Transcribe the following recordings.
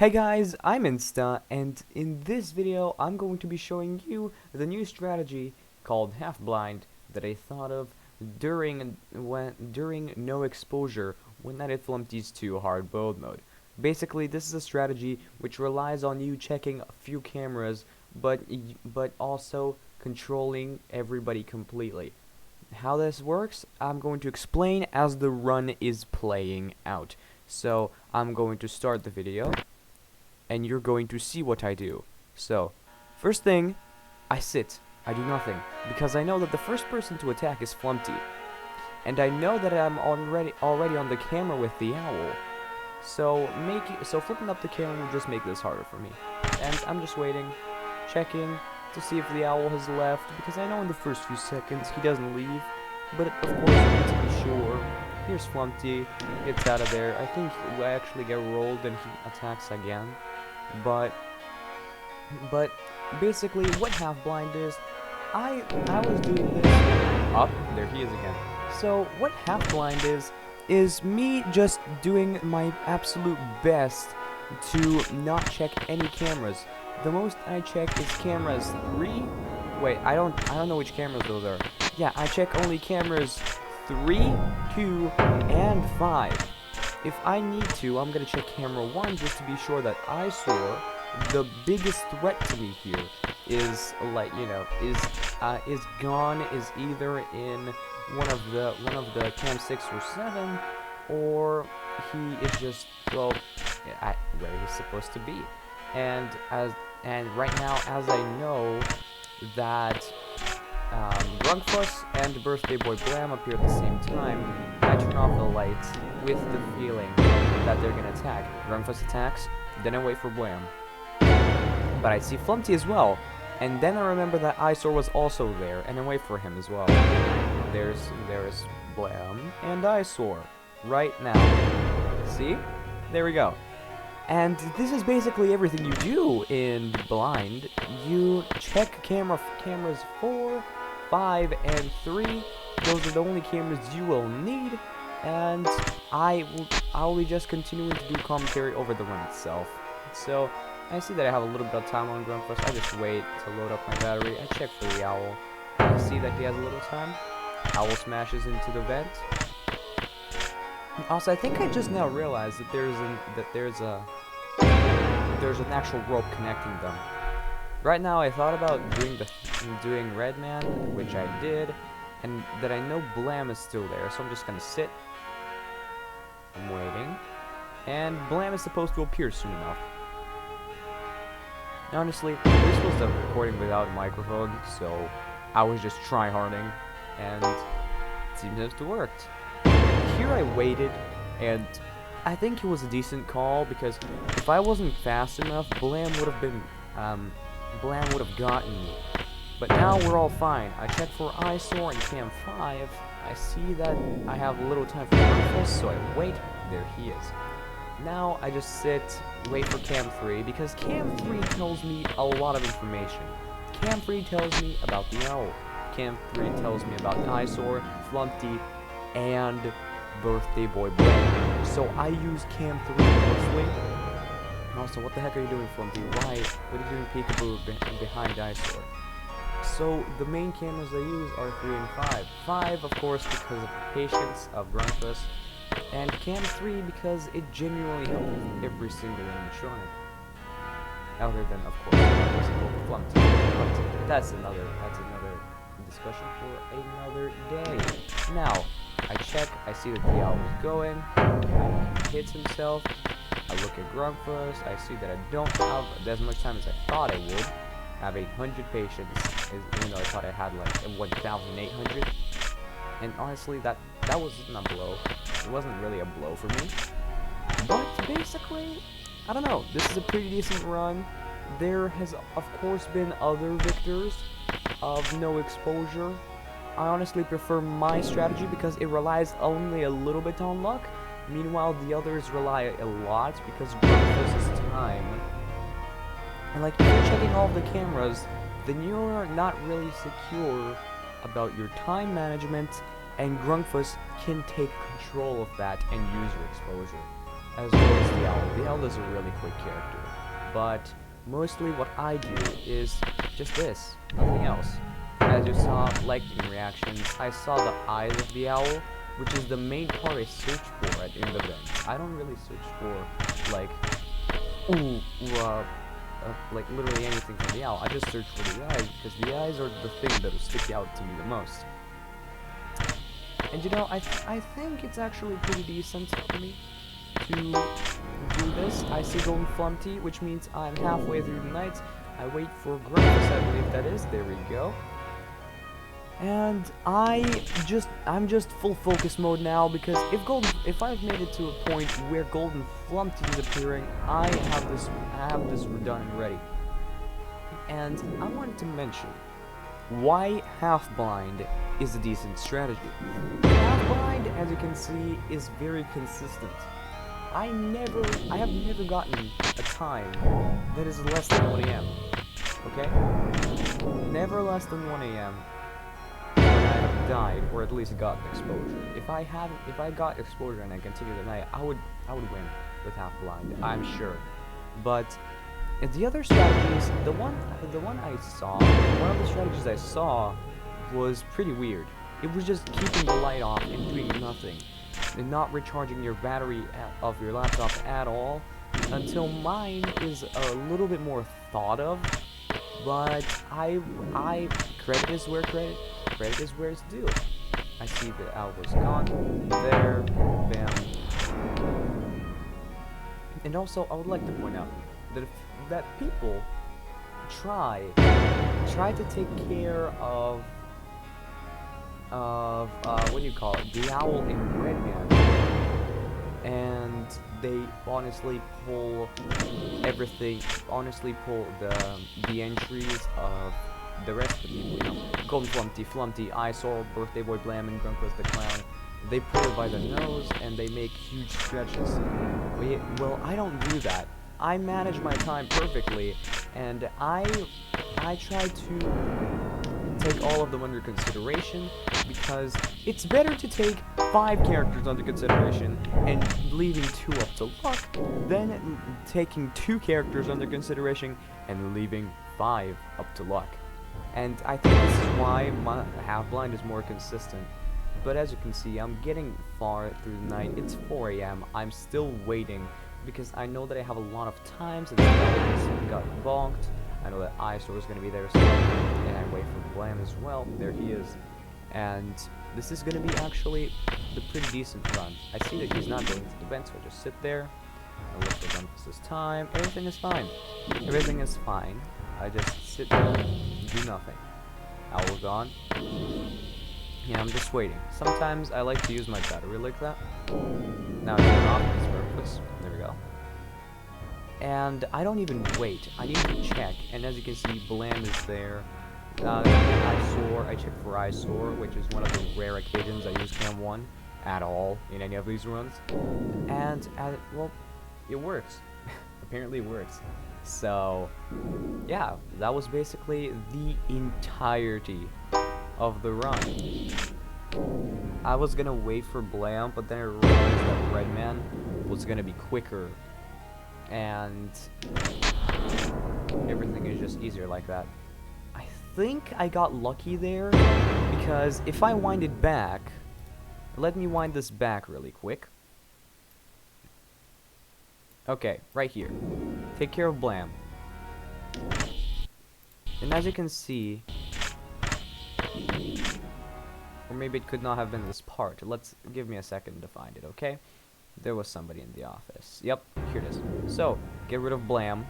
Hey guys, I'm Insta, and in this video I'm going to be showing you the new strategy called Half Blind that I thought of during no exposure when I did Flumpty's 2 hard build mode. Basically, this is a strategy which relies on you checking a few cameras, but also controlling everybody completely. How this works, I'm going to explain as the run is playing out. So, I'm going to start the video and you're going to see what I do. So, first thing, I sit. I do nothing, because I know that the first person to attack is Flumpty. And I know that I'm already on the camera with the owl. So flipping up the camera will just make this harder for me. And I'm just waiting, checking to see if the owl has left, because I know in the first few seconds he doesn't leave. But of course I need to be sure. Here's Flumpty, gets out of there. I think we actually get rolled and he attacks again. But basically what half blind is, I was doing this up there he is again. So what half blind is me just doing my absolute best to not check any cameras. The most I check is cameras 3. Wait, I don't know which cameras those are. Yeah, I check only cameras 3, 2, and 5. If I need to, I'm gonna check camera 1 just to be sure that Eyesaur, the biggest threat to me here, is like, you know, is gone, is either in one of the cam 6 or 7, or he is just, well, where he's supposed to be. And right now, as I know that Grunkfuss and Birthday Boy Blam appear at the same time, I turn off the lights with the feeling that they're gonna attack. Grunkfuss attacks, then I wait for Blam. But I see Flumpty as well, and then I remember that Eyesaur was also there, and I wait for him as well. There's Blam and Eyesaur right now. See? There we go. And this is basically everything you do in Blind. You check cameras 4, 5, and 3. Those are the only cameras you will need, and I will be just continuing to do commentary over the run itself. So I see that I have a little bit of time on Grunkfuss. I just wait to load up my battery. I check for the owl. I see that he has a little time. Owl smashes into the vent. Also, I think I just now realized that there's an actual rope connecting them. Right now, I thought about doing Redman, which I did, and that I know Blam is still there, so I'm just gonna sit. I'm waiting, and Blam is supposed to appear soon enough. Honestly, this was a recording without a microphone, so I was just tryharding, and it seems to have worked. Here I waited, and I think it was a decent call, because if I wasn't fast enough, Blam would have gotten me. But now we're all fine. I check for Eyesaur in cam 5. I see that I have a little time for Grunkfuss, so I wait. There he is. Now I just sit, wait for cam 3, because cam 3 tells me a lot of information. Cam 3 tells me about the owl. Cam 3 tells me about Eyesaur, Flumpty, and Birthday Boy Blam. So I use cam 3 mostly. And also, what the heck are you doing, Flumpty? Why? What are you doing peekaboo behind Eyesaur? So the main cameras I use are 3 and 5. 5, of course, because of the patience of Grunkfuss, and cam 3 because it genuinely helps with every single animatronic. Other than, of course, Flumpty. But that's another discussion for another day. Now, I check, I see that the owl is going, he hits himself, I look at Grunkfuss, I see that I don't have as much time as I thought I would. I have 800 patience, even though I thought I had like 1,800. And honestly, that wasn't a blow. It wasn't really a blow for me. But basically, I don't know, this is a pretty decent run. There has, of course, been other victors of no exposure. I honestly prefer my strategy because it relies only a little bit on luck. Meanwhile, the others rely a lot because Grunkfuss is time. And like, if you're checking all of the cameras, then you're not really secure about your time management, and Grunkfuss can take control of that and use your exposure. as well as the owl. The owl is a really quick character, but mostly what I do is just this, nothing else. As you saw, lightning reactions, I saw the eyes of the owl, which is the main part I search for at end events. I don't really search for, like, like literally anything from the owl. I just search for the eyes, because the eyes are the thing that will stick out to me the most. And you know, I think it's actually pretty decent for me to do this. I see golden Flumpty, which means I'm halfway through the night. I wait for Grunkfuss, I believe that is. There we go. And I'm just full focus mode now, because if I've made it to a point where golden Flumpty is appearing, I have this done and ready. And I wanted to mention why half blind is a decent strategy. Half blind, as you can see, is very consistent. I have never gotten a time that is less than 1 AM. Okay? Never less than 1 AM. When I have died, or at least gotten exposure. If I got exposure and I continued the night, I would win with half blind, I'm sure. But the other strategies, one of the strategies I saw was pretty weird. It was just keeping the light off and doing nothing, and not recharging your battery of your laptop at all, until mine is a little bit more thought of. But I credit is where credit is where it's due. I see the owl was gone. There, bam. And also, I would like to point out that people try to take care of what do you call it? The Owl and Redman, and they honestly pull everything. Honestly, pull the entries of the rest of the people. You know, Golden Flumpty, Eyesaur, Birthday Boy Blam, and Grunkfuss the Clown. They pull it by the nose and they make huge stretches. Well, I don't do that. I manage my time perfectly, and I try to take all of them under consideration, because it's better to take 5 characters under consideration and leaving 2 up to luck than taking 2 characters under consideration and leaving 5 up to luck. And I think this is why my half-blind is more consistent. But as you can see, I'm getting far through the night. It's 4 AM. I'm still waiting, because I know that I have a lot of time since I got bonked. I know that Eyesaur is going to be there soon, and I wait for Blam as well. There he is. And this is going to be actually the pretty decent run. I see that he's not going to the vent, so I just sit there. I look for Grunkfuss's time. Everything is fine. Everything is fine. I just sit there and do nothing. Owl gone. Yeah, I'm just waiting. Sometimes I like to use my battery like that. Now turn off this purpose. There we go. And I don't even wait. I need to check. And as you can see, Blam is there. Eyesaur. I check for Eyesaur, which is one of the rare occasions I use Cam 1 at all in any of these runs. And well, it works. Apparently it works. So yeah, that was basically the entirety of the run. I was gonna wait for Blam, but then I realized that Redman was gonna be quicker, and everything is just easier like that. I think I got lucky there, because if I wind it back, let me wind this back really quick. Okay, right here. Take care of Blam. And as you can see, or maybe it could not have been this part. Give me a second to find it, okay? There was somebody in the office. Yep, here it is. So, get rid of Blam.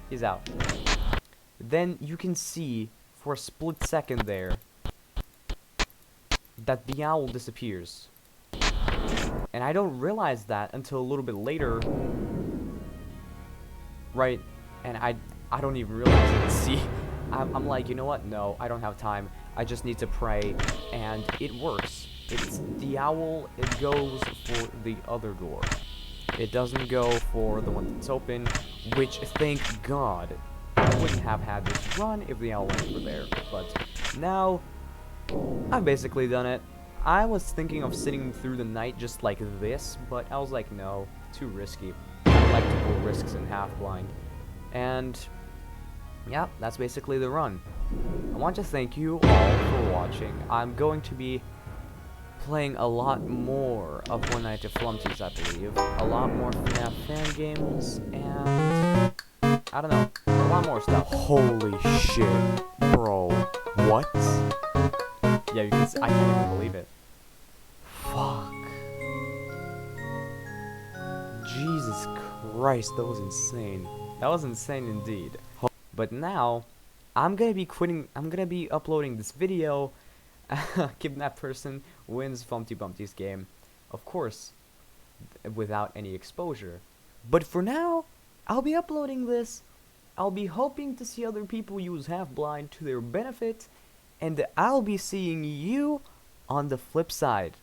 He's out. Then you can see, for a split second there, that the owl disappears. And I don't realize that until a little bit later. Right? And I don't even realize it. See? I'm like, you know what? No, I don't have time. I just need to pray, and it works. It's the owl, it goes for the other door. It doesn't go for the one that's open, which, thank God, I wouldn't have had this run if the owl went for there. But now, I've basically done it. I was thinking of sitting through the night just like this, but I was like, no, too risky. I don't like to pull risks in half-blind. And yeah, that's basically the run. I want to thank you all for watching. I'm going to be playing a lot more of One Night at Flumpty's, I believe. A lot more FNAF fan games, and I don't know, a lot more stuff. Holy shit, bro. What? Yeah, you can see, I can't even believe it. Fuck. Jesus Christ, that was insane. That was insane indeed. But now, I'm gonna be uploading this video. Kidnapped person wins Flumpty Bumpty's game. Of course, without any exposure. But for now, I'll be uploading this. I'll be hoping to see other people use half-blind to their benefit. And I'll be seeing you on the flip side.